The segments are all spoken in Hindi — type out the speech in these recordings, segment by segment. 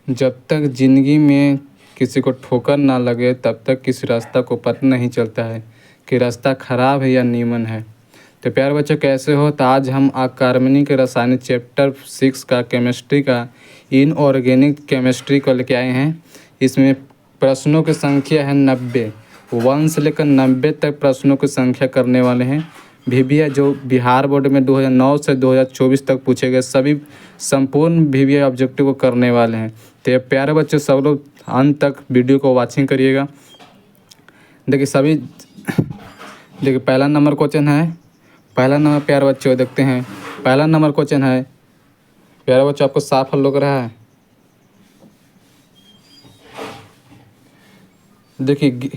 जब तक ज़िंदगी में किसी को ठोकर ना लगे तब तक किसी रास्ता को पता नहीं चलता है कि रास्ता ख़राब है या नीमन है। तो प्यारे बच्चों, कैसे हो? तो आज हम अकार्बनिक रसायन चैप्टर 6 का केमिस्ट्री का इनऑर्गेनिक केमिस्ट्री को लेके आए हैं। इसमें प्रश्नों की संख्या है 90। 1 से लेकर 90 तक प्रश्नों की संख्या करने वाले हैं। VBA जो बिहार बोर्ड में 2009 से 2024 तक पूछे गए सभी संपूर्ण VBA ऑब्जेक्टिव को करने वाले हैं। तो ये प्यारे बच्चों, सब लोग अंत तक वीडियो को वॉचिंग करिएगा। देखिए पहला नंबर क्वेश्चन है। पहला नंबर प्यारे बच्चों देखते हैं। पहला नंबर क्वेश्चन है। प्यारे बच्चों, आपको साफ हल लग रहा है? देखिए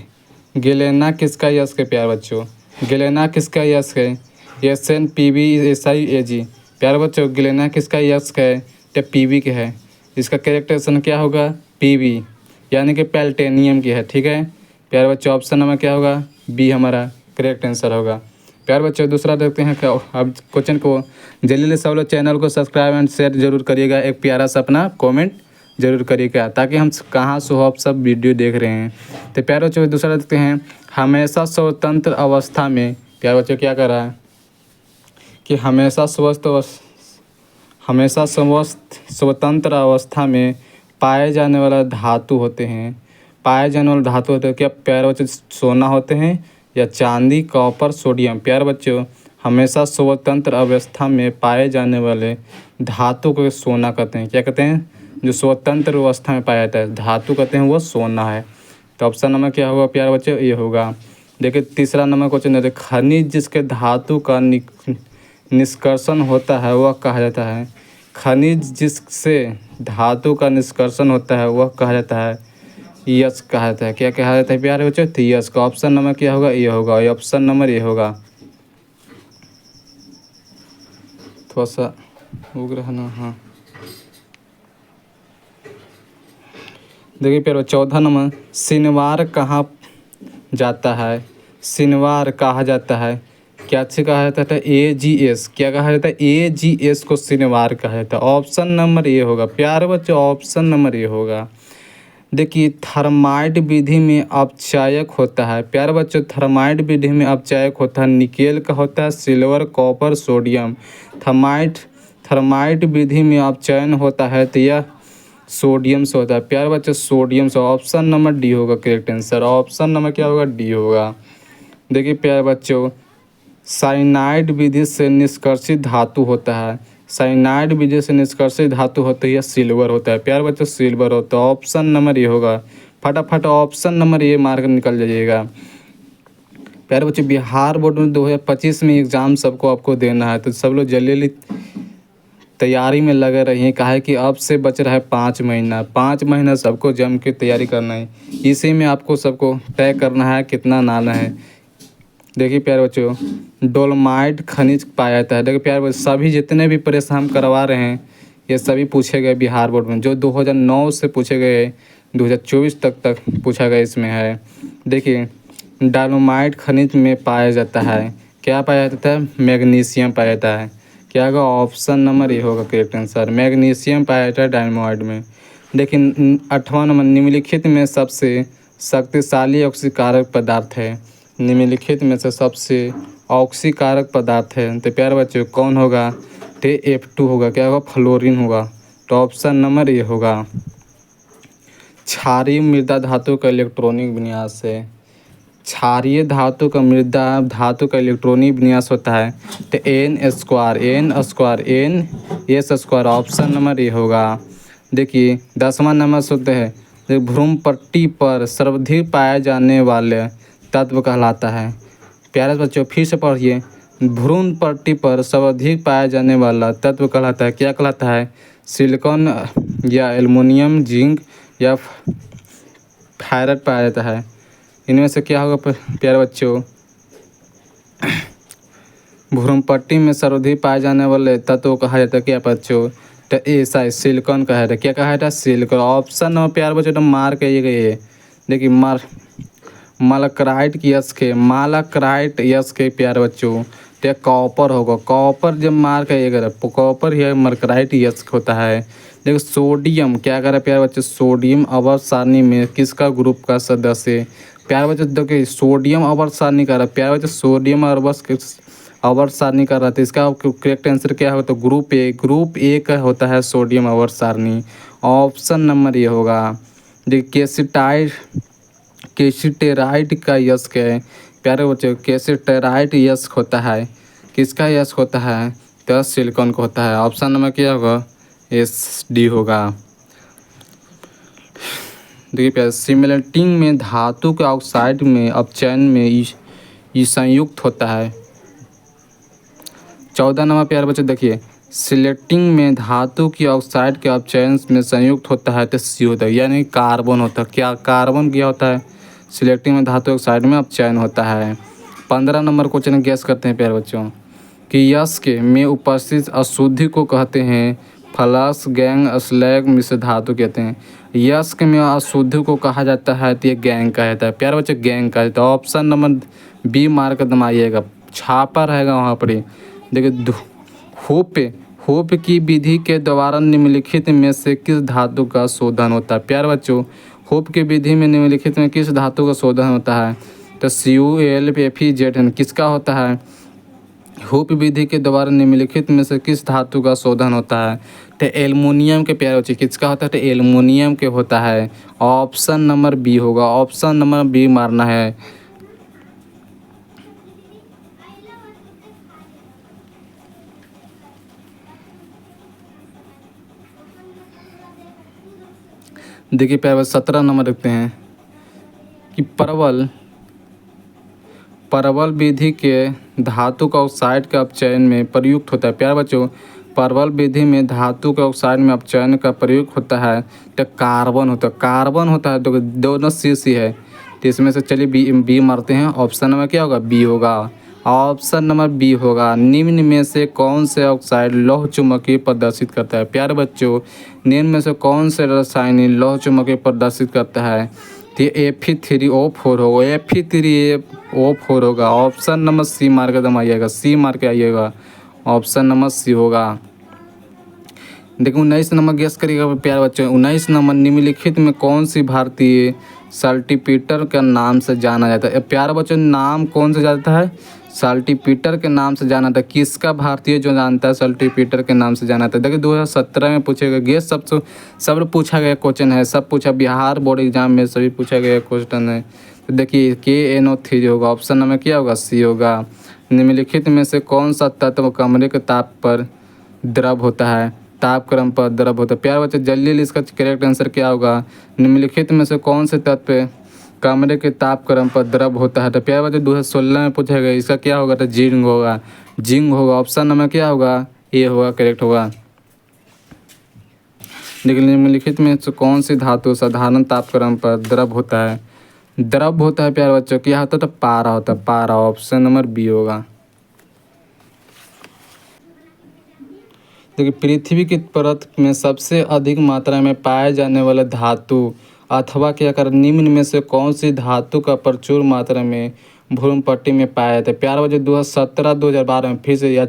गेलेना किसका यश है प्यारे बच्चों? गेलेना किसका यश है? SNPBSIAG। प्यारे बच्चों, गेलेना किसका यश है? तो PB के है। इसका कैरेक्टरेशन क्या होगा? PB, यानी कि पैल्टेनियम की है। ठीक है प्यारे बच्चों, ऑप्शन नंबर क्या होगा? B हमारा करेक्ट आंसर होगा। प्यारे बच्चों, दूसरा देखते हैं क्या अब क्वेश्चन को। जल्दी सब लोग चैनल को सब्सक्राइब एंड शेयर जरूर करिएगा। एक प्यारा सा अपना कमेंट जरूर करिएगा ताकि हम कहाँ से हो आप सब वीडियो देख रहे हैं। तो प्यारे बच्चों, दूसरा देखते हैं। हमेशा स्वतंत्र अवस्था में, प्यारे बच्चों क्या कर रहा है कि हमेशा स्वतंत्र अवस्था में पाए जाने वाला धातु होते हैं। क्या प्यारे बच्चों? सोना होते हैं या चांदी, कॉपर, सोडियम। प्यारे बच्चों, हमेशा स्वतंत्र अवस्था में पाए जाने वाले धातु को सोना कहते हैं। क्या कहते हैं? जो स्वतंत्र अवस्था में पाया जाता है धातु कहते हैं वो सोना है। तो ऑप्शन नंबर क्या होगा प्यारे बच्चों? ये होगा। देखिए तीसरा नंबर क्वेश्चन है। खनिज जिसके धातु का निष्कर्षण होता है वह कहा जाता है। खनिज जिससे धातु का निष्कर्षण होता है वह कहा जाता है यश कहा जाता है। क्या कहा जाता है प्यारे बच्चों? तो यश का ऑप्शन नंबर क्या होगा? ये होगा। ये ऑप्शन नंबर ये होगा। थोड़ा सा उग्र है ना। हाँ देखिए प्यारे 14 नंबर, शनिवार कहाँ जाता है? शनिवार कहा जाता है क्या से कहा जाता है? AGS। क्या कहा जाता है? AGS को शनिवार कहा जाता है। ऑप्शन नंबर ये होगा प्यारे बच्चों। ऑप्शन नंबर ये होगा। देखिए थर्माइट विधि में अपचायक होता है। प्यारे बच्चों, थर्माइट विधि में अपचायक होता है निकेल का होता है, सिल्वर, कॉपर, सोडियम। थर्माइट विधि में अपचयन होता है तो यह सोडियम से होता है। प्यारे बच्चों, सोडियम से। ऑप्शन नंबर डी होगा करेक्ट आंसर। ऑप्शन नंबर क्या होगा? डी होगा। देखिए प्यारे बच्चों, साइनाइड विधि से निष्कर्षित धातु होता है। साइनाइड विधि से निष्कर्षित धातु होती है सिल्वर होता है। प्यारे बच्चों, सिल्वर होता है। ऑप्शन नंबर ये होगा। फटाफट ऑप्शन नंबर ये मार कर निकल जाइएगा। प्यारे बच्चों, बिहार बोर्ड में 2025 में एग्ज़ाम सबको आपको देना है तो सब लोग जल्दी तैयारी में लगे रहिए। काहे कि अब से बच रहा है 5 महीना। 5 महीना सबको जम के तैयारी करना है। इसी में आपको सबको तय करना है कितना नाना है। देखिए प्यारे बच्चों, डोलमाइट खनिज पाया जाता है। देखिए प्यारे बच्चों, सभी जितने भी परीक्षा हम करवा रहे हैं ये सभी पूछे गए बिहार बोर्ड में। जो 2009 से पूछे गए 2024 तक पूछा गया इसमें है। देखिए डोलोमाइट खनिज में पाया जाता है। क्या पाया जाता है? मैग्नीशियम पाया जाता है। क्या होगा? ऑप्शन नंबर ये होगा करेक्ट आंसर। मैग्नीशियम पाया जाता है डायनामाइट में। लेकिन 8वां नंबर, निम्नलिखित में सबसे शक्तिशाली ऑक्सीकारक पदार्थ है। निम्नलिखित में से सबसे ऑक्सीकारक पदार्थ है तो प्यारे बच्चों कौन होगा? तो F2 होगा। क्या होगा? फ्लोरीन होगा। तो ऑप्शन नंबर ये होगा। क्षारीय मृदा धातु का इलेक्ट्रॉनिक विन्यास है। क्षारीय धातु का इलेक्ट्रॉनिक विन्यास होता है तो N²। ऑप्शन नंबर ये होगा। देखिए 10वां नंबर शुद्ध है। भ्रूण पट्टी पर सर्वाधिक पाए जाने वाले तत्व कहलाता है। प्यारे बच्चों फिर से पढ़िए। भ्रूण पट्टी पर सर्वाधिक पाया जाने वाला तत्व कहलाता है। क्या कहलाता है? सिलिकॉन या एल्युमिनियम, जिंक या फायरट पाया जाता है। इनमें से क्या होगा प्यारे बच्चों? भ्रूण पट्टी में सर्वाधिक पाए जाने वाले तत्व कहा जाता है क्या बच्चों? तो ऐसा सिलिकॉन कहा जाता है। क्या कहा जाता है? सिलिकॉन। ऑप्शन नंबर प्यारे बच्चों तो मार कहिएगा ये। देखिए मालाक्राइट यस के प्यारे बच्चों तो कॉपर होगा। कॉपर जब मार कहिएगा कॉपर या मर्कराइट यस होता है देखो सोडियम क्या कर रहा है प्यारे बच्चे, सोडियम आवर्त सारणी में किसका ग्रुप का सदस्य है। प्यारे बच्चे देखिए सोडियम आवर्त सारणी का रहा है, प्यारे बच्चे सोडियम आवर्त सारणी का रहा था, इसका करेक्ट आंसर क्या होता है, ग्रुप ए का होता है सोडियम आवर्त सारणी। ऑप्शन नंबर ये होगा। देखिए केसिटेराइड का यश क्या है, प्यारे बच्चे केसिटेराइड यश होता है, किसका यश होता है, तो सिलिकॉन को होता है। ऑप्शन नंबर क्या होगा, एस डी होगा। देखिए प्यारे सिमेलेटिंग में धातु के ऑक्साइड में अपचयन में ई संयुक्त होता है। 14 नंबर प्यारे बच्चे देखिए सिलेक्टिंग में धातु की ऑक्साइड के अपचयन में संयुक्त होता है तो सी होता है, यानी कार्बन होता है। क्या कार्बन क्या होता है, सिलेक्टिंग में धातु ऑक्साइड में अपचयन होता है। 15 नंबर क्वेश्चन गैस करते हैं प्यारे बच्चों कि यश के में उपस्थित अशुद्धि को कहते हैं फ्लक्स गैंग स्लैग मिश्र धातु कहते हैं। यश के में अशुद्धि को कहा जाता है तो ये गैंग का रहता है, प्यारे बच्चे गैंग का रहता है। ऑप्शन नंबर बी मार्क एकदम आइएगा, छापा रहेगा वहाँ पर ही। देखिए होप की विधि के द्वारा निम्नलिखित में से किस धातु का शोधन होता है। प्यारे बच्चों होप की विधि में निम्नलिखित में किस धातु का शोधन होता है, तो CuAlFeZn किसका होता है। होप विधि के द्वारा निम्नलिखित में से किस धातु का शोधन होता है, तो एल्युमिनियम के, प्यारे बच्चे किसका होता है, तो एल्युमिनियम के होता है। ऑप्शन नंबर बी होगा, ऑप्शन नंबर बी मारना है। देखिए प्यारे बच्चे 17 नंबर रखते हैं कि परवल विधि के धातु का ऑक्साइड के अपचयन में प्रयुक्त होता है। प्यारे बच्चों परवल विधि में धातु के ऑक्साइड में अपचयन का प्रयोग होता है तो कार्बन होता है, तो दोनों सी है, तो इसमें से चलिए बी मारते हैं। ऑप्शन नंबर क्या होगा, बी होगा। ऑप्शन नंबर बी होगा। निम्न में से कौन से ऑक्साइड लौह चुंबकीय प्रदर्शित करता है। प्यारे बच्चों निम्न में से कौन से रसायन लौह चुंबकीय प्रदर्शित करता है, तो Fe3O4 होगा, Fe3O4 होगा। ऑप्शन नंबर सी मार्क एकदम आइएगा, सी मार्क के आइएगा, ऑप्शन नंबर सी होगा। देखो 19 नंबर गेस करिएगा प्यारे बच्चों। 19 नंबर निम्नलिखित में कौन सी भारतीय सल्टीपीटर के नाम से जाना जाता है। प्यारे बच्चों नाम कौन से जाता है, सल्टीपीटर के नाम से जाना था। किसका भारतीय जो जानता है सल्टीपीटर के नाम से जाना था। देखिए 2017 में पूछेगा गेस, सब पूछा गया क्वेश्चन है, सब पूछा बिहार बोर्ड एग्जाम में सभी पूछा गया क्वेश्चन है। तो देखिए KNO3 होगा, ऑप्शन नंबर क्या होगा, सी होगा। निम्नलिखित में से कौन सा तत्व कमरे के ताप पर द्रव होता है, तापक्रम पर द्रव होता है। प्यारे बच्चे जल्दी इसका करेक्ट आंसर क्या होगा, निम्नलिखित में से कौन से तत्व कमरे के तापक्रम पर द्रव होता है। तो प्यारे बच्चे 2016 में पूछा गया, इसका क्या होगा, तो जिंक होगा। ऑप्शन नंबर क्या होगा, ए होगा, करेक्ट होगा। लेकिन निम्नलिखित में से कौन सी धातु साधारण तापक्रम पर द्रव होता है, प्यारे बच्चों क्या होता है, तो पारा होता है, पारा। ऑप्शन नंबर बी होगा। देखिए पृथ्वी की परत में सबसे अधिक मात्रा में पाए जाने वाले धातु अथवा क्या कर निम्न में से कौन सी धातु का प्रचुर मात्रा में भ्रूण पट्टी में पाया जाता है। प्यारे बच्चे 2017 2012 में फिर से या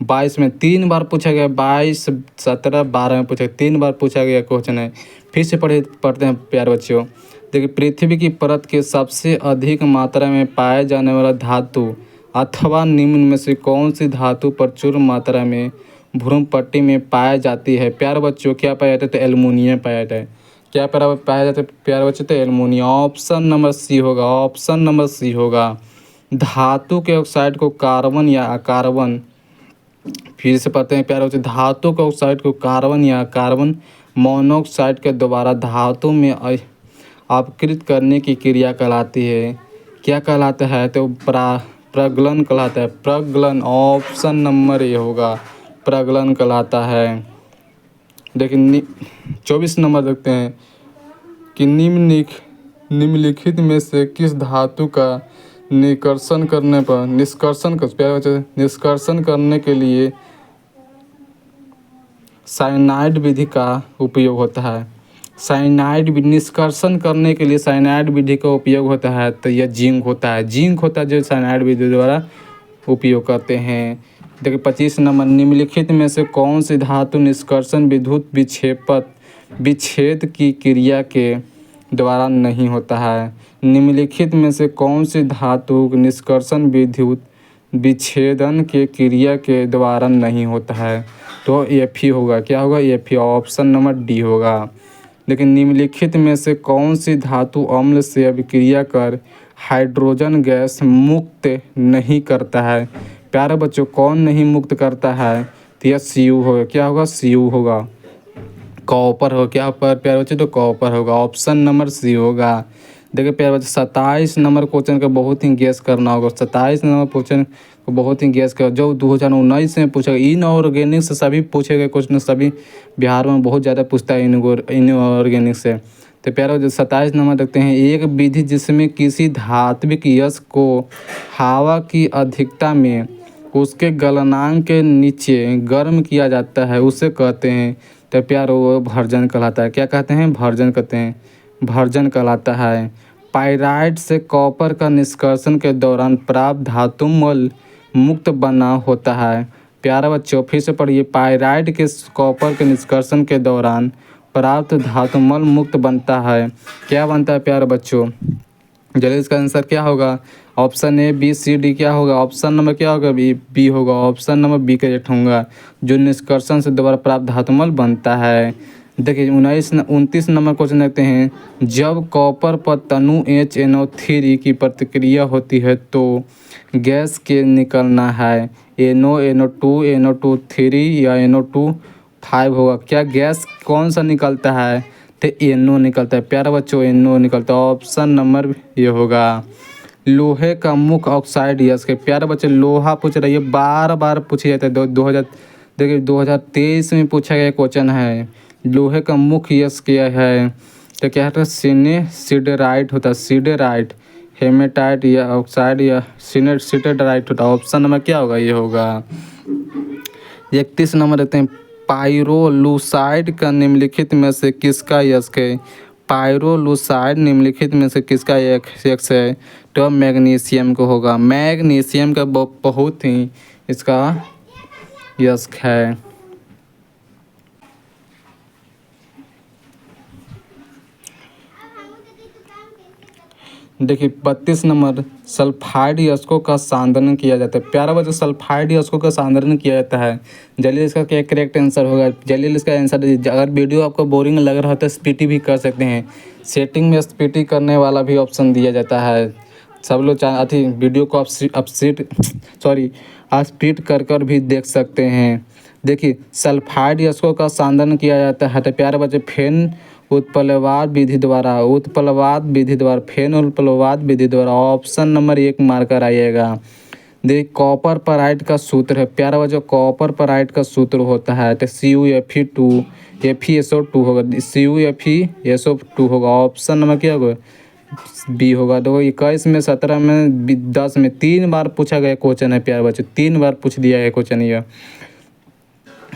22 में 3 बार पूछा गया, 22 17 12 में पूछा, 3 बार पूछा गया क्वेश्चन है। फिर से पढ़ते हैं प्यारे बच्चों। देखिए पृथ्वी की परत के सबसे अधिक मात्रा में पाए जाने वाला धातु अथवा निम्न में से कौन सी धातु प्रचुर मात्रा में भ्रूण पट्टी में पाया जाती है। प्यारे बच्चों क्या पाया जाता है, तो एल्युमिनियम पाया जाता है। क्या पाया जाता है प्यारे बच्चों, तो एल्युमिनियम। ऑप्शन नंबर सी होगा, ऑप्शन नंबर सी होगा। धातु के ऑक्साइड को कार्बन या अकार्बन, फिर से पढ़ते हैं प्यारे बच्चों, धातु के ऑक्साइड को कार्बन या कार्बन मोनोऑक्साइड के द्वारा धातु में अपकृत करने की क्रिया कहलाती है। क्या कहलाता है, तो प्रगलन कहलाता है, प्रगलन। ऑप्शन नंबर ए होगा, प्रगलन कहलाता है। देखिए 24 नंबर देखते हैं कि निम्नलिखित में से किस धातु का निष्कर्षण करने के लिए साइनाइड विधि का उपयोग होता है। निष्कर्षण करने के लिए साइनाइड विधि का उपयोग होता है, तो यह जिंक होता है जो साइनाइड विधि द्वारा उपयोग करते हैं। देखिए 25 नंबर, निम्नलिखित में से कौन सी धातु निष्कर्षण विद्युत विच्छेद की क्रिया के द्वारा नहीं होता है। निम्नलिखित में से कौन सी धातु निष्कर्षण विद्युत विच्छेदन के क्रिया के द्वारा नहीं होता है। तो एफ ही होगा, क्या होगा, एफ ही, ऑप्शन नंबर डी होगा। लेकिन निम्नलिखित में से कौन सी धातु अम्ल से अभिक्रिया कर हाइड्रोजन गैस मुक्त नहीं करता है। प्यारे बच्चों, कौन नहीं मुक्त करता है, तो यह सी यू होगा, क्या होगा, सी यू होगा, कॉपर हो, क्या पर प्यारे बच्चों, तो कॉपर होगा, ऑप्शन नंबर सी होगा। देखिए प्यारे बच्चों 27 नंबर क्वेश्चन का बहुत ही गेस करना होगा। 27 नंबर क्वेश्चन को बहुत ही गेस कर, जो 2019 में पूछा गया, इनऑर्गेनिक से सभी पूछे गए क्वेश्चन, सभी बिहार में बहुत ज़्यादा पूछता है इनऑर्गेनिक से। तो प्यारे बच्चों 27 नंबर देखते हैं, एक विधि जिसमें किसी धात्विक यश को हवा की अधिकता में उसके गलनांक के नीचे गर्म किया जाता है उसे कहते हैं। तो प्यारो वो भर्जन कहलाता है, क्या कहते हैं, भर्जन कहते हैं, भर्जन कहलाता है। पाइराइट से कॉपर का निष्कर्षण के दौरान प्राप्त धातुमल मुक्त बना होता है। प्यारे बच्चों फिर से पढ़िए, पाइराइट के कॉपर के निष्कर्षण के दौरान प्राप्त धातुमल मुक्त बनता है, क्या बनता है प्यारे बच्चों, जल्दी इसका आंसर क्या होगा, option A B C D क्या होगा, ऑप्शन नंबर क्या होगा, बी होगा, ऑप्शन नंबर बी करेक्ट होगा, जो निष्कर्षण से दोबारा प्राप्त धातुमल बनता है। देखिए 29 नंबर क्वेश्चन देखते हैं, जब कॉपर पर तनु HNO3 की प्रतिक्रिया होती है तो गैस के निकलना है, NO2 NO2 3 या NO2 5 होगा, क्या गैस कौन सा निकलता है, तो NO निकलता है। प्यारे बच्चों NO निकलता है, ऑप्शन नंबर ये होगा। लोहे का मुख्य ऑक्साइड यश के, प्यारे बच्चे लोहा पूछ रही है, बार बार पूछे जाते हैं, 2000 देखिए 2023 में पूछा गया क्वेश्चन है, लोहे का मुख्य यश क्या है, तो क्या है, सिडेराइट होता है, सिडेराइट, हेमेटाइट या ऑक्साइड या सिडेराइट होता है, ऑप्शन नंबर क्या होगा, ये होगा। 31 नंबर देते हैं, पाइरोलुसाइड का निम्नलिखित में से किसका यश है, पाइरोलुसाइड निम्नलिखित में से किसका यश है, तो मैग्नीशियम को होगा, मैग्नीशियम का बहुत ही इसका यश है। देखिए 32 नंबर, सल्फाइड यस्कों का सांद्रण किया जाता है। प्यारा बच्चों सल्फाइड यस्कों का सांद्रण किया जाता है, जल्दी इसका क्या करेक्ट आंसर होगा, जल्दी इसका आंसर। अगर वीडियो आपको बोरिंग लग रहा है तो स्पीटी भी कर सकते हैं, सेटिंग में स्पीटी करने वाला भी ऑप्शन दिया जाता है। सब लोग अथी वीडियो को आप स्पीड कर भी देख सकते हैं। देखिए सल्फाइड यस्कों का सांद्रण किया जाता है, तो प्यारे बच्चे फेन उत्प्लवाद विधि द्वारा फेन उत्प्लवाद विधि द्वारा, ऑप्शन नंबर 1 मार्कर आइएगा। देखिए कॉपर पराइट का सूत्र है, प्यारा बच्चों कॉपर पराइट का सूत्र होता है, तो CuFe2 FeSO2 होगा, CuFeSO2 होगा, ऑप्शन नंबर क्या होगा, बी होगा। देखो 21 में 17 में 10 में 3 बार पूछा गया क्वेश्चन है प्यारे बच्चों, 3 बार पूछ दिया है क्वेश्चन ये।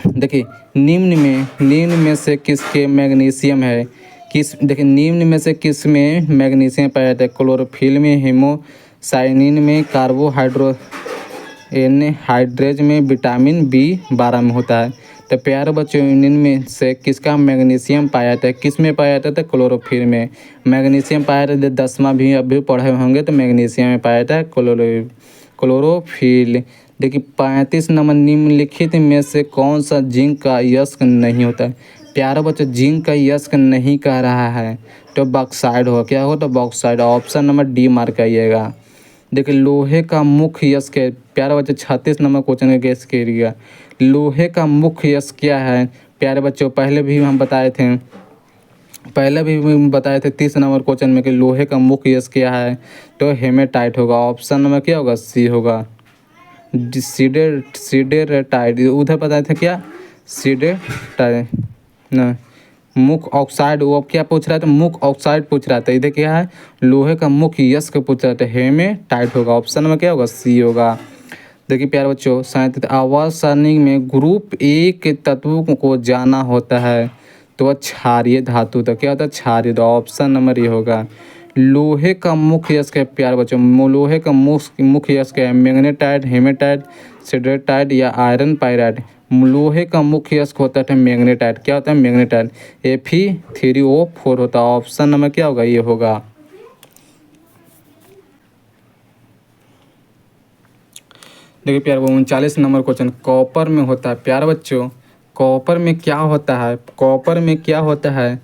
देखिए निम्न में से किसके मैग्नीशियम है, देखिए निम्न में से किस में मैग्नीशियम पाया जाता है, क्लोरोफिल में, हेमोसाइनिन में, कार्बोहाइड्रेज में, विटामिन B12 में होता है। तो प्यारे बच्चों इनमें से किसका मैग्नीशियम पाया जाता है, किस में पाया जाता है, क्लोरोफिल में मैग्नीशियम पाया जाता है। 10वां भी अभी पढ़े होंगे, तो मैग्नीशियम में पाया जाता है क्लोरोफिल। देखिए 35 नंबर, निम्नलिखित में से कौन सा जिंक का यस्क नहीं होता है, प्यारे बच्चों जिंक का यस्क नहीं कह रहा है, तो बॉक्साइड हो, क्या हो, तो bauxite, option number D mark आइएगा। देखिए लोहे का मुख्य यस्क है, प्यारे बच्चों 36 नंबर क्वेश्चन का गेस करिएगा, लोहे का मुख्य यस्क क्या है, प्यारे बच्चों पहले भी हम बताए थे 30 नंबर क्वेश्चन में कि लोहे का मुख्य यस्क क्या है, तो हेमेटाइट होगा, ऑप्शन नंबर क्या होगा, सी होगा। सिडेरेटाइड उधर बताए थे क्या, सिडेरेटाइड ना, मुख्य ऑक्साइड, वो अब क्या पूछ रहा था, मुख्य ऑक्साइड पूछ रहा था, इधर क्या है, लोहे का मुख्य यस्क पूछ रहा था, हेमेटाइट होगा, ऑप्शन में क्या होगा, सी होगा। देखिए प्यारे बच्चों 37 आवाज सारणी में ग्रुप ए के तत्वों को जाना होता है, तो क्षारीय धातु, तो क्या होता है, क्षारीय, ऑप्शन नंबर ये होगा। लोहे का मुख्य यस्क है प्यारे बच्चों, लोहे का मुख्य यस्क है मैग्नेटाइट, हेमेटाइट, सिडरेटाइट या आयरन पायराइड। लोहे का मुख्य यस्क होता है मैग्नेटाइट। क्या होता है? मैग्नेटाइट। Fe3O4 होता है। ऑप्शन नंबर क्या होगा? ये होगा। देखिए प्यार वो 39 नंबर क्वेश्चन कॉपर में होता है। प्यार बच्चों, कॉपर में क्या होता है? कॉपर में क्या होता है?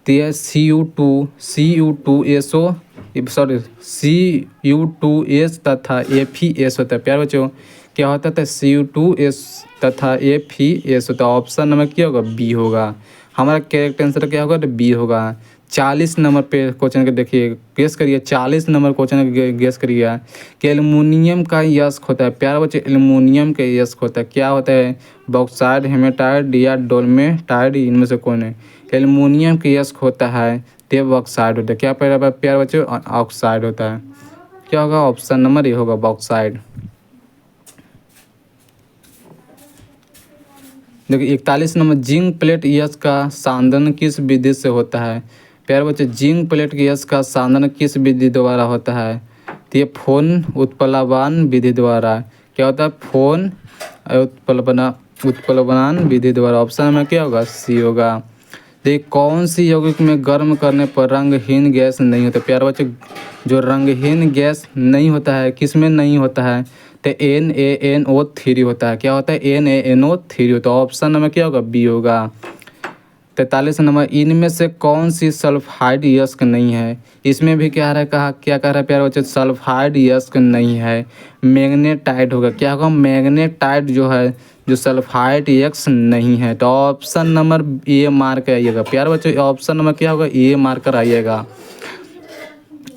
तो यह Cu2SO सॉरी Cu2S तथा Fe होता है। प्यार बच्चों, क्या होता था? Cu2S तथा Fe होता है। ऑप्शन नंबर क्या होगा? बी होगा। हमारा करेक्ट आंसर क्या होगा? तो बी होगा। 40 नंबर पे क्वेश्चन के देखिए, गेस करिए। 40 नंबर क्वेश्चन गेस करिए कि एल्युमिनियम का यस्क होता है। प्यार बच्चे, एल्युमिनियम का यस्क होता है। क्या होता है? बॉक्साइड, हेमेटाइट या डोलमेटाइट, इनमें से कौन है? एल्युमिनियम का यस्क होता है तब ऑक्साइड होता है। क्या प्यार बच्चे? ऑक्साइड होता है। क्या होगा? ऑप्शन नंबर ये होगा, बॉक्साइड। देखिए 41 नंबर जिंक प्लेट यश का सांदन किस विधि से होता है? प्यारे बच्चे, जिंक प्लेट के यश का सांदन किस विधि द्वारा होता है? तो ये फोन उत्प्लवन विधि द्वारा। क्या होता है? फोन उत्प्लवन विधि द्वारा। ऑप्शन में क्या होगा? सी होगा। देखिए कौन सी यौगिक में गर्म करने पर रंगहीन गैस नहीं होता? प्यारे बच्चे, जो रंगहीन गैस नहीं होता है किस में नहीं होता है? तो NaNO3 होता है। क्या होता है? NaNO3 होता है। ऑप्शन नंबर क्या होगा? बी होगा। 43 नंबर इनमें से कौन सी सल्फाइड यस्क नहीं है? इसमें भी क्या रहा कहा क्या कह रहा है प्यारे बच्चे? सल्फाइड यस्क नहीं है, मैग्नेटाइट होगा। क्या होगा? मैग्नेटाइट जो है, जो सल्फाइड यस्क नहीं है। तो ऑप्शन नंबर ए मार्क आइएगा। प्यारे बच्चे, ऑप्शन नंबर क्या होगा? ए मार्कर आइएगा।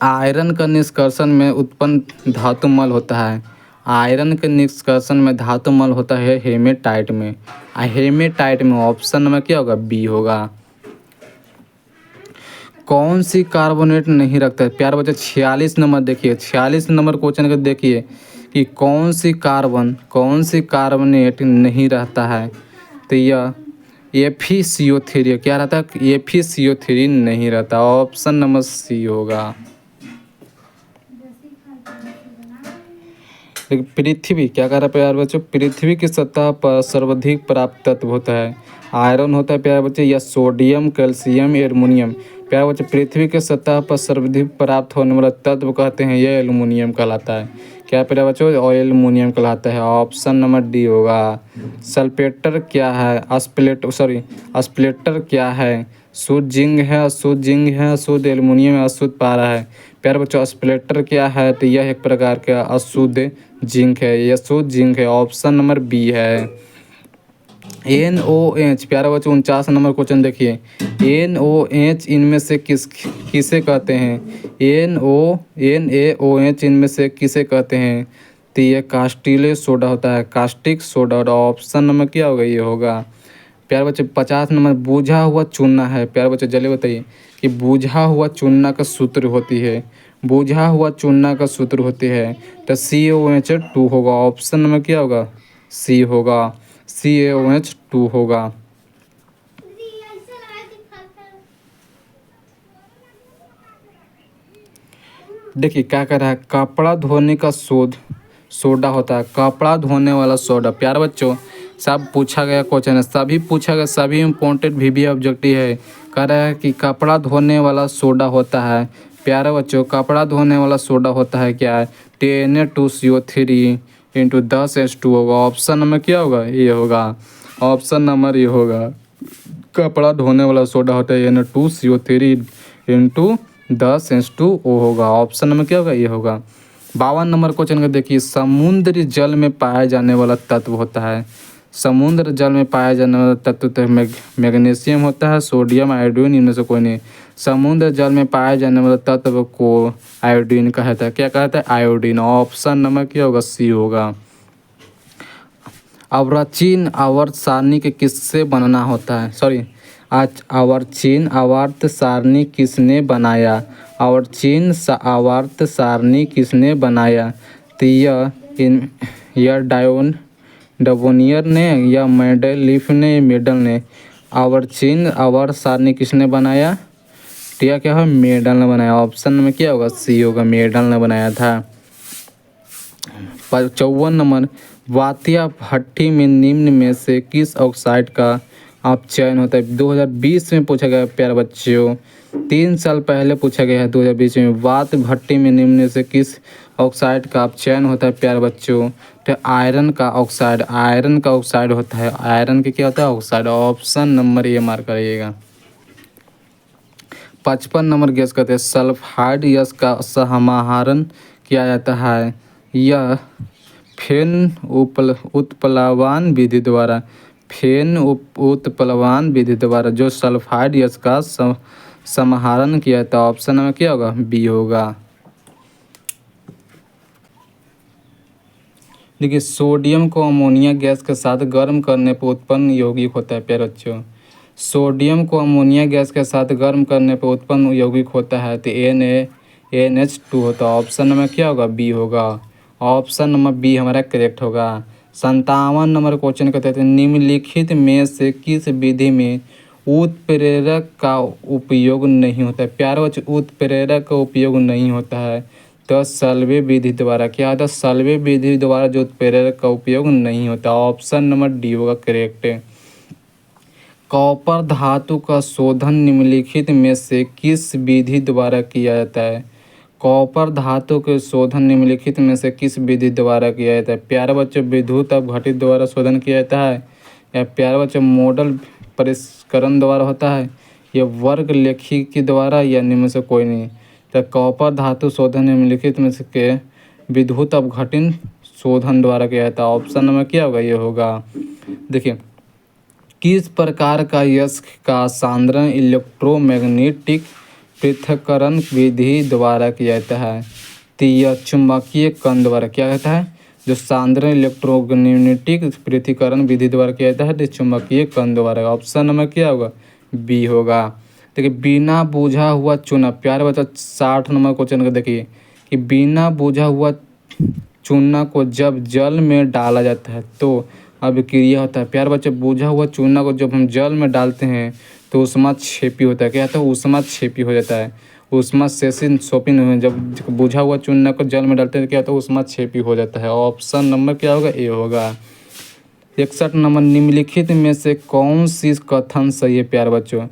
आयरन का निष्कर्षण में उत्पन्न धातु मल होता है। आयरन के निष्कर्षण में धातु मल होता है हेमेटाइट में। हेमेटाइट में। ऑप्शन नंबर क्या होगा? बी होगा। कौन सी कार्बोनेट नहीं रखता है? प्यारे बच्चे 46 नंबर देखिए, 46 नंबर क्वेश्चन को देखिए कि कौन सी कार्बोनेट नहीं रहता है? तो यह FeCO3। क्या रहता है? FeCO3 नहीं रहता। ऑप्शन नंबर सी होगा। देखिए पृथ्वी क्या कर रहा है प्यारे बच्चों? पृथ्वी की सतह पर सर्वाधिक प्राप्त तत्व होता है। आयरन होता है प्यारे बच्चे, या सोडियम, कैल्शियम, एल्युमिनियम। प्यारे बच्चे, पृथ्वी के सतह पर सर्वाधिक प्राप्त होने वाला तत्व कहते हैं, यह एल्युमिनियम कहलाता है। क्या प्यारे बच्चों? और एल्युमिनियम कहलाता है। ऑप्शन नंबर डी होगा। सल्फेटर क्या है? स्प्लेटर क्या है? शुद्ध जिंक है, अशुद्ध जिंक है, अशुद्ध एल्युमिनियम है, अशुद्ध पारा है। प्यारे बच्चों, स्प्लेटर क्या है? तो यह एक प्रकार का अशुद्ध जिंक है, यह शुद्ध जिंक है। ऑप्शन नंबर बी है। NOH। प्यारे बच्चों 49 नंबर क्वेश्चन देखिए। NOH इनमें से किसे कहते हैं? NaOH इनमें से किसे कहते हैं? तो ये कास्टिल सोडा होता है, कास्टिक सोडा। और ऑप्शन नंबर क्या होगा? ये होगा। प्यारे बच्चे 50 नंबर बूझा हुआ चूना है। प्यारे बच्चे जल्दी बताइए कि बूझा हुआ चूना का सूत्र होती है। बूझा हुआ चूना का सूत्र होती है तो CaOH2 होगा। ऑप्शन नंबर क्या होगा? सी होगा। CaOH2 होगा। देखिए क्या कर रहा है? कपड़ा धोने का सोडा होता है, कपड़ा धोने वाला सोडा। प्यारे बच्चों, सब पूछा गया क्वेश्चन है, सभी पूछा गया, सभी इम्पोर्टेंट भी ऑब्जेक्टिव है। कह रहा है कि कपड़ा धोने वाला सोडा होता है। प्यारे बच्चों, कपड़ा धोने वाला सोडा होता है क्या है? Na2CO3 इंटू 10H2 होगा। ऑप्शन नंबर क्या होगा? ये होगा। ऑप्शन नंबर ये होगा। कपड़ा धोने वाला सोडा होता है Na2CO3 इंटू 10H2O होगा। ऑप्शन नंबर क्या होगा? ये होगा। 52 नंबर क्वेश्चन का देखिए। समुद्री जल में पाया जाने वाला तत्व होता है। समुद्र जल में पाया जाने वाला तत्व तो मैग्नीशियम होता है, सोडियम, आयोडीन, इनमें से कोई नहीं। समुद्र जल में पाया जाने वाला तत्व को आयोडीन कहता है। क्या कहता है? आयोडीन। ऑप्शन नंबर क्या होगा? सी होगा। अवर्चीन आवर्त सारणी के किससे बनना होता है? सॉरी, आज अवर्चीन आवर्त सारणी किसने बनाया? आवर्त सारणी किसने बनाया? तो यह डायोनियर ने या मेडल ने। आवर्त सारणी किसने बनाया? तो क्या है? मेडल ने बनाया। ऑप्शन में क्या होगा? सी होगा। मेडल ने बनाया था। 54 नंबर वातिया भट्टी में निम्न में से किस ऑक्साइड का अपचयन होता है? 2020 में पूछा गया प्यारे बच्चों, 3 साल पहले पूछा गया है 2020 में। वात भट्टी में निम्न में से किस ऑक्साइड का अपचयन होता है प्यारे बच्चों? तो आयरन का ऑक्साइड, आयरन का ऑक्साइड होता है। आयरन के क्या होता है? Oxide. Option number A mark करिएगा। 55 नंबर गेस करते हैं। सल्फाइड यश का समाहरण किया जाता है। यह फेन उत्प्लवन विधि द्वारा, फेन उत्प्लवन विधि द्वारा जो सल्फाइड यश का समाहरण किया जाता है। ऑप्शन नंबर क्या होगा? बी होगा। देखिए सोडियम को अमोनिया गैस के साथ गर्म करने पर उत्पन्न यौगिक होता है प्यारे बच्चों। सोडियम को अमोनिया गैस के साथ गर्म करने पर उत्पन्न यौगिक होता है तो NH2 होता है। ऑप्शन नंबर क्या होगा? बी होगा। ऑप्शन नंबर बी हमारा करेक्ट होगा। 57 नंबर क्वेश्चन कहते हैं निम्नलिखित में से किस विधि में उत्प्रेरक का उपयोग नहीं होता है? प्यारे बच्चों उत्प्रेरक का उपयोग नहीं होता है तो सल्वे विधि द्वारा। क्या होता है? सल्वे विधि द्वारा जो उत्प्रेरक का उपयोग नहीं होता। ऑप्शन नंबर डी होगा करेक्ट। कॉपर धातु का शोधन निम्नलिखित में से किस विधि द्वारा किया जाता है? कॉपर धातु के शोधन निम्नलिखित में से किस विधि द्वारा किया जाता है? प्यारे बच्चों विद्युत अपघटित द्वारा शोधन किया जाता है, या प्यारे बच्चों मॉडल परिष्करण द्वारा होता है, या वर्ग लेखी के द्वारा, या निम्न से कोई नहीं। तो कॉपर धातु शोधन निम्नलिखित में से के विद्युत अपघटन शोधन द्वारा किया जाता है। ऑप्शन नंबर क्या होगा? ये होगा। देखिए किस प्रकार का यस्क का सांद्रण इलेक्ट्रोमैग्नेटिक पृथक्करण विधि द्वारा किया जाता है? तो यह चुंबकीय कण द्वारा। क्या कहता है? जो सांद्रण इलेक्ट्रोमैग्नेटिक पृथक्करण विधि द्वारा किया जाता है तो चुंबकीय कण द्वारा। ऑप्शन नंबर क्या होगा? बी होगा। देखिए बिना बुझा हुआ चूना, प्यारे बच्चा 60 नंबर क्वेश्चन का देखिए कि बिना बुझा हुआ चूना को जब जल में डाला जाता है तो अभिक्रिया होता है। प्यारे बच्चे बुझा हुआ चूना को जब हम जल में डालते हैं तो ऊष्माक्षेपी होता है। क्या होता है? ऊष्माक्षेपी हो जाता है। ऊष्माक्षेपी शोपिन, जब बुझा हुआ चूना को जल में डालते हैं तो क्या होता है? ऊष्माक्षेपी हो जाता है। ऑप्शन नंबर क्या होगा? ए होगा। 61 नंबर निम्नलिखित में से कौन सी कथन सही है प्यारे बच्चों?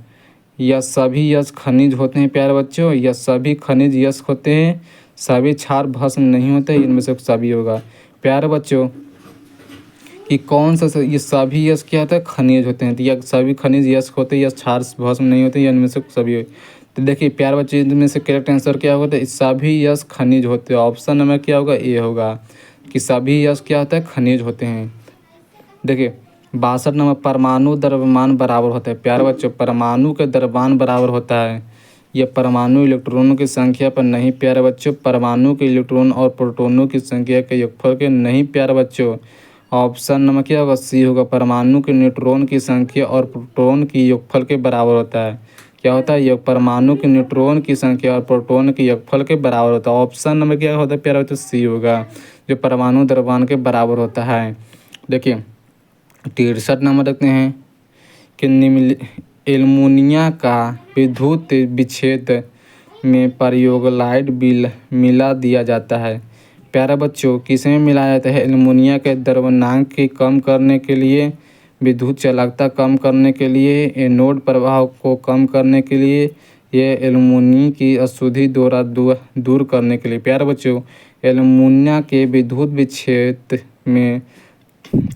या सभी यश खनिज होते हैं प्यारे बच्चों, या सभी खनिज यश होते हैं, सभी क्षार भस्म नहीं होते, इनमें से सभी होगा। प्यारे बच्चों कि कौन सा ये सभी यश क्या होता है? खनिज होते हैं। तो या सभी खनिज यश होते हैं, या क्षार भस्म नहीं होते, या इनमें से सभी। तो देखिए प्यारे बच्चे इनमें से करेक्ट आंसर क्या होगा? तो सभी यश खनिज होते हैं। ऑप्शन नंबर क्या होगा? ए होगा कि सभी यश क्या होता है? खनिज होते हैं। देखिए 62 नंबर परमाणु द्रव्यमान बराबर होता है। प्यारे बच्चों परमाणु का द्रव्यमान बराबर होता है यह परमाणु इलेक्ट्रॉनों की संख्या पर नहीं प्यारे बच्चों, परमाणु के इलेक्ट्रॉन और प्रोटॉनों की संख्या के योगफल के नहीं प्यारे बच्चों। ऑप्शन नंबर क्या होगा? सी होगा। परमाणु के न्यूट्रॉन की संख्या और प्रोटॉन की योगफल के बराबर होता है। क्या होता है? योग परमाणु के न्यूट्रॉन की संख्या और प्रोटॉन के योगफल के बराबर होता है। ऑप्शन नंबर क्या होता है प्यारे बच्चों? सी होगा, जो परमाणु द्रव्यमान के बराबर होता है। देखिए 63 नंबर रखते हैं कि एल्युमिनिया का विद्युत विच्छेद में प्रयोगलाइट मिला दिया जाता है। प्यारे बच्चों किस में मिलाया जाता है? एल्युमिनिया के द्रव्यमानांक की कम करने के लिए, विद्युत चालकता कम करने के लिए, एनोड प्रभाव को कम करने के लिए, ये एल्युमिनियम की अशुद्धि द्वारा दूर करने के लिए। प्यारे बच्चों एल्युमिनिया के विद्युत विच्छेद में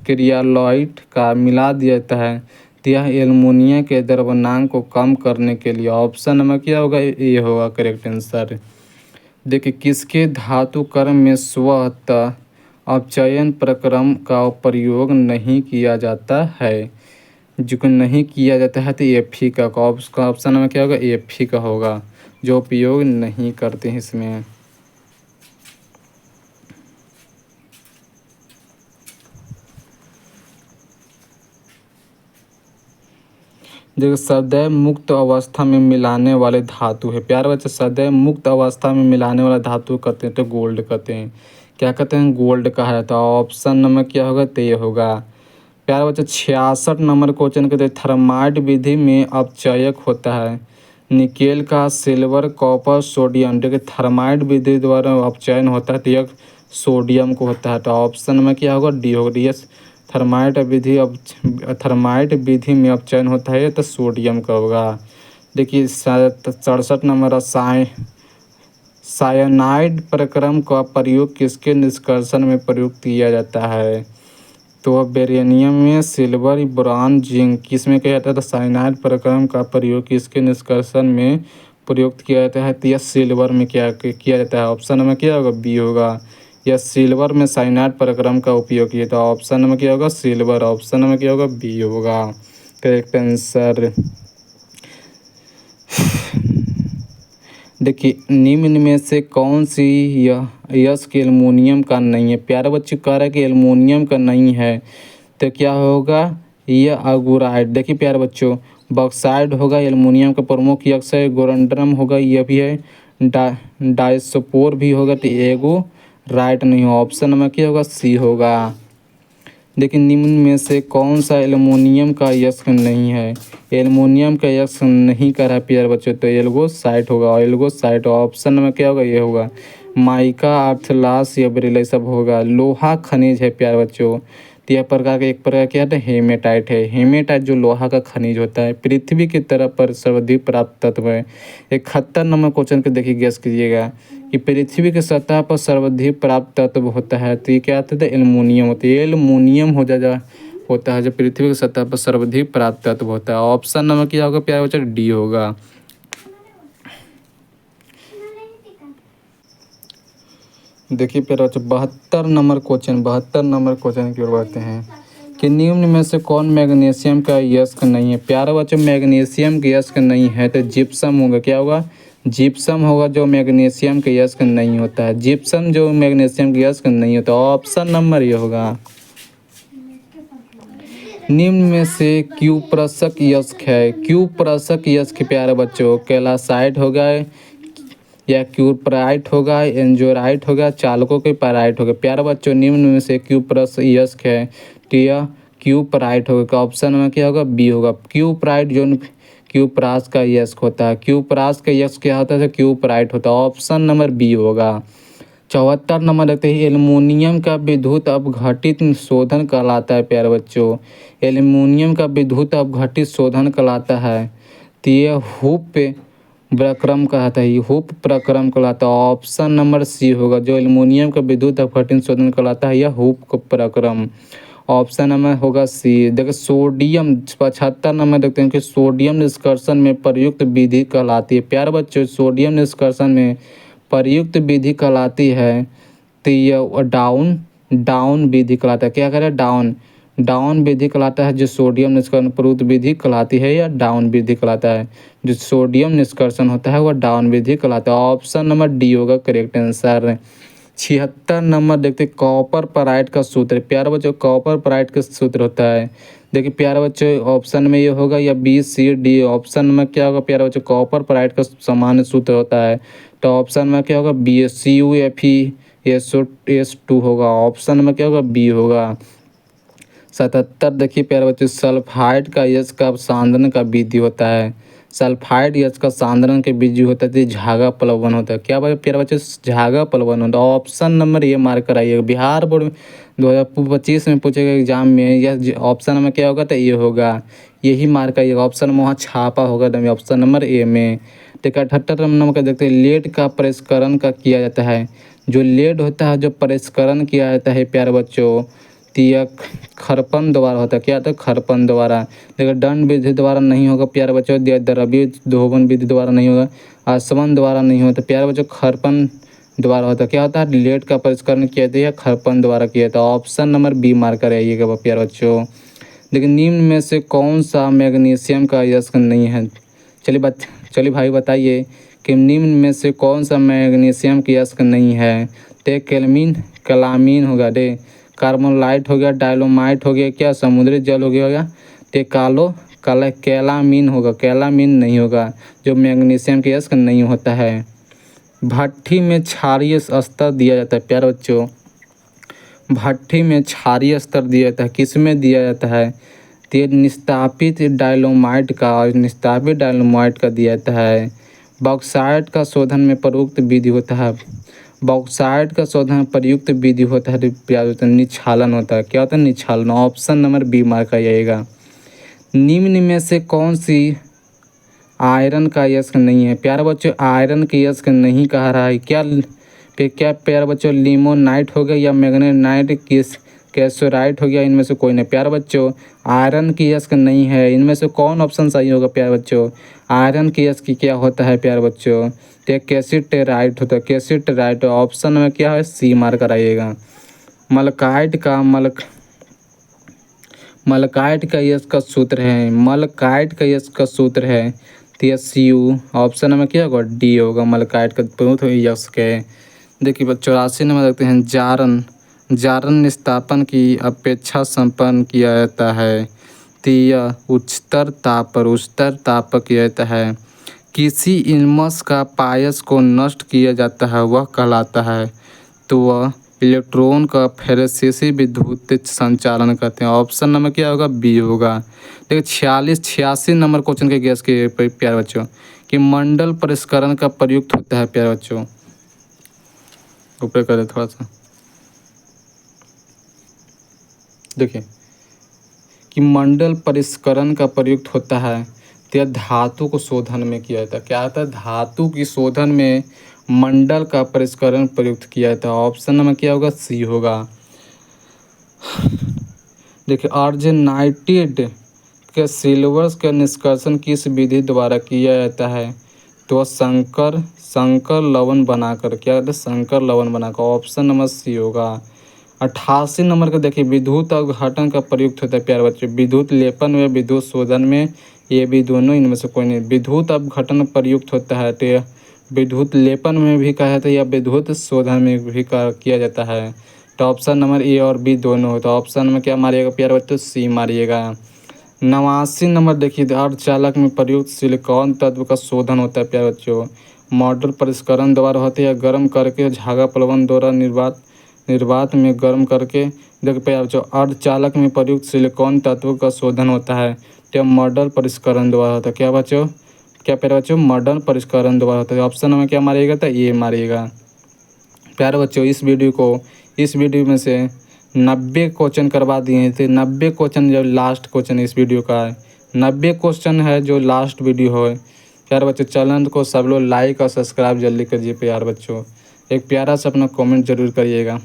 क्रियालॉइड का मिला दिया जाता है तो यह एल्युमिनियम के द्रव्यमानांक को कम करने के लिए। ऑप्शन नंबर क्या होगा? ये होगा करेक्ट आंसर। देखिए किसके धातु कर्म में स्वतः अपचयन प्रक्रम का प्रयोग नहीं किया जाता है? जो नहीं किया जाता है तो एफ का ऑप्शन नंबर क्या होगा? एफ का होगा, जो उपयोग नहीं करते हैं इसमें। देखो सदैव मुक्त अवस्था में मिलाने वाले धातु है। प्यारे बच्चे सदैव मुक्त अवस्था में मिलाने वाला धातु कहते हैं तो गोल्ड कहते हैं। क्या कहते हैं? गोल्ड कहा जाता है। ऑप्शन नंबर क्या होगा? तो ये होगा। प्यारे बच्चे 66 नंबर क्वेश्चन कहते हैं थर्माइट विधि में अपचयक होता है निकेल का सिल्वर कॉपर सोडियम। देखिए थर्माइट विधि द्वारा अपचयन होता है तो यह सोडियम को होता है। तो ऑप्शन में क्या होगा, डी होगा। डी एस थर्माइट विधि में अपचयन होता है तो सोडियम का होगा। देखिए 67 नंबर साइनाइड प्रक्रम का प्रयोग किसके निष्कर्षण में प्रयोग किया जाता है। तो बेरेनियम में, सिल्वर, बोरान, जिंक, किसमें किया जाता है। तो साइनाइड प्रक्रम का प्रयोग किसके निष्कर्षण में प्रयुक्त किया जाता है। तो यह सिल्वर में क्या किया जाता है। ऑप्शन नंबर क्या होगा, बी होगा। यह सिल्वर में साइनाइड प्रक्रम का उपयोग किया था। ऑप्शन नंबर क्या होगा, सिल्वर। ऑप्शन नंबर क्या होगा, बी होगा करेक्ट आंसर। देखिए निम्न में से कौन सी यह यस्क एल्युमिनियम का नहीं है। प्यारे बच्चों कह रहा है कि एल्युमिनियम का नहीं है तो क्या होगा, यह अगुराइड। देखिए प्यारे बच्चों बॉक्साइड होगा, एल्युमिनियम का प्रमुख यस्क है। गोरंड्रम होगा, यह भी है। डाइसोपोर भी होगा। तो एगो राइट नहीं हो। ऑप्शन नंबर क्या होगा, सी होगा। देखिए निम्न में से कौन सा एल्युमिनियम का यस्क नहीं है। एल्युमिनियम का यस्क नहीं कर रहा है प्यारे बच्चों, तो एल्गोसाइट होगा। एल्गोसाइट ऑप्शन में क्या होगा, ये होगा। माइका, अर्थलास या बेरिल सब होगा। लोहा खनिज है प्यारे बच्चों। तो यह प्रकार का एक प्रकार क्या है, हेमेटाइट है। हेमेटाइट जो लोहा का खनिज होता है, पृथ्वी की तरह पर सर्वाधिक प्राप्त तत्व है। 71 नंबर क्वेश्चन को देखिए गेस कीजिएगा कि पृथ्वी की सतह पर सर्वाधिक प्राप्त तत्व होता है। तो ये क्या आता है, एल्युमिनियम होता है। एल्युमिनियम होता है जो पृथ्वी की सतह पर सर्वाधिक प्राप्त तत्व होता है। ऑप्शन नंबर क्या होगा प्यारे बच्चों, डी होगा। देखिए प्यारे बच्चों 72 नंबर क्वेश्चन की ओर बढ़ते हैं कि निम्न में से कौन मैग्नीशियम का यस्क नहीं है। प्यारे बच्चों मैग्नीशियम का यस्क नहीं है तो जिप्सम होगा। क्या होगा, जिप्सम होगा जो मैग्नीशियम का यस्क नहीं होता है। जिप्सम जो मैग्नीशियम का यस्क नहीं होता। ऑप्शन नंबर ये होगा। निम्न में से क्यूप्रसक यस्क है। क्यूप्रसक यस्क प्यारे बच्चों कैलासाइट होगा या क्यूपराइट होगा, एंजोराइट होगा, चालकों के पैराइट होगा। प्यारे बच्चों निम्न में से क्यूप्रस यस्क है तो यह क्यूपराइट होगा। ऑप्शन में क्या होगा, बी होगा। क्यूपराइट जो क्यूपरास का यस्क होता है। क्यूपरास का यस्क क्या होता है, तो क्यूपराइट होता है। ऑप्शन नंबर बी होगा। 74 नंबर लगते हैं एल्युमिनियम का विद्युत अपघटित शोधन कहलाता है। प्यारे बच्चों एल्युमिनियम का विद्युत अपघटित शोधन कहलाता है तो ये हुप प्रक्रम कहलाता है। ये हुप प्रक्रम कहलाता है। ऑप्शन नंबर सी होगा। जो एल्युमिनियम का विद्युत अपघटित शोधन कहलाता है यह हुप प्रक्रम। ऑप्शन नंबर होगा सी। देखिए सोडियम 75 नंबर देखते हैं कि सोडियम निष्कर्षण में प्रयुक्त विधि कहलाती है। प्यारे बच्चों सोडियम निष्कर्षण में प्रयुक्त विधि कहलाती है तो यह डाउन विधि कहलाता है। क्या करें, डाउन विधि कहलाता है। जो सोडियम निष्कर्षण प्रयुक्त विधि कहलाती है या डाउन विधि कहलाता है। जो सोडियम निष्कर्षण होता है वह डाउन विधि कहलाता है। ऑप्शन नंबर डी होगा करेक्ट आंसर। 76 नंबर देखते कॉपर पराइट का सूत्र। प्यारे बच्चों कॉपर पराइट का सूत्र होता है। देखिए प्यारे बच्चों ऑप्शन में ये होगा या बी सी डी। ऑप्शन में क्या होगा प्यारे बच्चों, कॉपर पराइट का सामान्य सूत्र होता है। तो ऑप्शन में क्या होगा, B C U F E S two होगा। ऑप्शन में क्या होगा, बी होगा। 77 देखिए प्यारे बच्चों सल्फाइड का यश का सांद्रण का विधि होता है। सल्फाइड यश का सांद्रण के विधि होता है तो झागा प्लवन होता है। क्या प्यारे बच्चों, झागा प्लवन होता है। ऑप्शन नंबर ये मार्क कराइएगा। बिहार बोर्ड में 2025 में पूछेगा एग्जाम में यह ऑप्शन में क्या होगा, तो ये होगा। यही मार्क आइएगा। ऑप्शन में वहाँ छापा होगा ऑप्शन नंबर ए में। ठीक है 78 नंबर का देखते हैं लेड का परिष्करण का किया जाता है। जो लेड होता है जो परिष्करण किया जाता है प्यारे बच्चों तियक खरपन द्वारा होता है। क्या होता है, खरपन द्वारा। देखिए दंड विधि द्वारा नहीं होगा प्यारे बच्चों, द्रव्य दोहन विधि द्वारा नहीं होगा, आसवन द्वारा नहीं होता प्यारे बच्चों, खरपन द्वारा होता है। क्या होता है, लेड का परिष्करण किया जाता है खरपन द्वारा किया जाता है। ऑप्शन नंबर बी मार्क कराइएगा प्यारे बच्चों। लेकिन निम्न में से कौन सा मैग्नीशियम का यस्क नहीं है। चलिए भाई बताइए कि निम्न में से कौन सा मैग्नीशियम का यस्क नहीं है। तो कलामीन होगा, डे कार्बोनाइट हो गया, डायलोमाइट हो गया, क्या समुद्री जल हो गया, तो कैलामीन होगा। कैलामीन नहीं होगा जो मैग्नीशियम के यस्क नहीं होता है। भट्ठी में क्षारीय स्तर दिया जाता है प्यारे बच्चों। भट्ठी में क्षारीय स्तर दिया जाता है, किस में दिया जाता है, तो निस्तापित डायलोमाइट का और निस्तापित डायलोमाइट का दिया जाता है। बॉक्साइट का शोधन में प्रयुक्त विधि होता है। बॉक्साइट का शोधन प्रयुक्त विधि होता है तो निक्षालन होता है। क्या होता है? निक्षालन। ऑप्शन नंबर बी मार्क आइएगा। निम्न में से कौन सी आयरन का यस्क नहीं है? प्यारे बच्चों आयरन के यस्क नहीं कह रहा है। क्या प्यारे बच्चों लिमोनाइट हो गया या मैग्नेटाइट किस कैल्साइट हो गया? इनमें से कोई नहीं। प्यारे बच्चों आयरन की यस्क नहीं है। इनमें से कौन ऑप्शन सही होगा प्यारे बच्चों? आयरन की यस्क क्या होता है प्यारे बच्चों? तो कैल्साइट होता है। कैल्साइट ऑप्शन में क्या है? सी मार्क कराइएगा। मलकाइट का यश का सूत्र है। मलकाइट का यश का सूत्र है TSU। ऑप्शन में क्या होगा? डी होगा। मलकाइट का प्रमुख यश के। देखिए 84 नंबर देखते हैं। जारन निस्तापन की अपेक्षा संपन्न किया जाता है। तो यह उच्चतर ताप पर किया जाता है। किसी इल्मस का पायस को नष्ट किया जाता है वह कहलाता है। तो वह इलेक्ट्रॉन का फेरेसिस विद्युत संचालन करते हैं। ऑप्शन नंबर क्या होगा? बी होगा। देखिए 86 नंबर क्वेश्चन के गैस के प्यारे बच्चों कि मंडल परिष्करण का प्रयुक्त होता है। प्यारे बच्चों ऊपर करें थोड़ा सा। देखिए कि मंडल परिष्करण का प्रयुक्त होता है तो धातु को शोधन में किया जाता है। क्या होता है? धातु की शोधन में मंडल का परिष्करण प्रयुक्त किया जाता है। ऑप्शन नंबर क्या होगा? सी होगा। देखिए आर्जेनाइटेड के सिल्वर्स का निष्कर्षण किस विधि द्वारा किया जाता है? तो संकर लवण बनाकर। क्या कहते हैं? संकर लवण बनाकर। ऑप्शन नंबर सी होगा। 88 नंबर का देखिए विद्युत अवघटन का प्रयुक्त होता है प्यारे बच्चों। विद्युत लेपन व विद्युत शोधन में ये भी दोनों इनमें से कोई नहीं। विद्युत अवघटन प्रयुक्त होता है तो विद्युत लेपन में भी कहा जाता है या विद्युत शोधन में भी किया जाता है। तो ऑप्शन नंबर ए और बी दोनों होता है। ऑप्शन में क्या मारिएगा प्यारे बच्चों? सी मारिएगा। 89 नंबर देखिए अर्धचालक में प्रयुक्त सिलिकॉन तत्व का शोधन होता है प्यारे बच्चों। मॉडल परिष्करण द्वारा होते हैं। गर्म करके झागा प्लवन द्वारा निर्वात में गर्म करके। देखिए प्यारे बच्चों अर्धचालक में प्रयुक्त सिलिकॉन तत्व का शोधन होता है तो मॉडल परिष्करण द्वारा होता है। क्या बच्चों? क्या प्यारे बच्चों? मॉडल परिष्करण द्वारा होता है। ऑप्शन में क्या मारिएगा? तो ये मारिएगा। प्यारे बच्चों इस वीडियो में से 90 क्वेश्चन करवा दिए थे। 90 क्वेश्चन जो लास्ट क्वेश्चन इस वीडियो का है। 90 क्वेश्चन है जो लास्ट वीडियो है। प्यारे बच्चों चैनल को सब लोग लाइक और सब्सक्राइब जल्दी करिए प्यारे बच्चों। एक प्यारा सा अपना कमेंट जरूर करिएगा।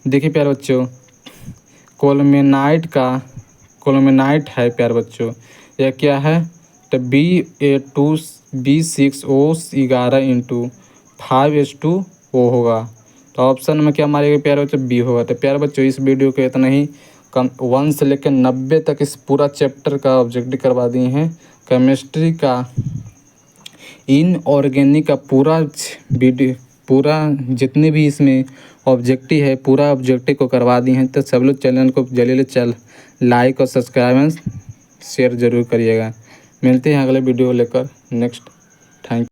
देखिए प्यारे बच्चों कोलमेनाइट है प्यारे बच्चों। यह क्या है? तो BA2B6O11 × 5H2O होगा। तो ऑप्शन में क्या मारेगा प्यारे बच्चों? बी होगा। तो प्यारे बच्चों इस वीडियो के इतना ही। 1 से लेकर 90 तक इस पूरा चैप्टर का ऑब्जेक्टिव करवा दिए हैं। केमिस्ट्री का इनऑर्गेनिक का पूरा जितने भी इसमें ऑब्जेक्टिव है पूरा ऑब्जेक्टिव को करवा दिए हैं। तो सब लोग चैनल को जल्दी लाइक और सब्सक्राइब शेयर ज़रूर करिएगा। मिलते हैं अगले वीडियो लेकर नेक्स्ट।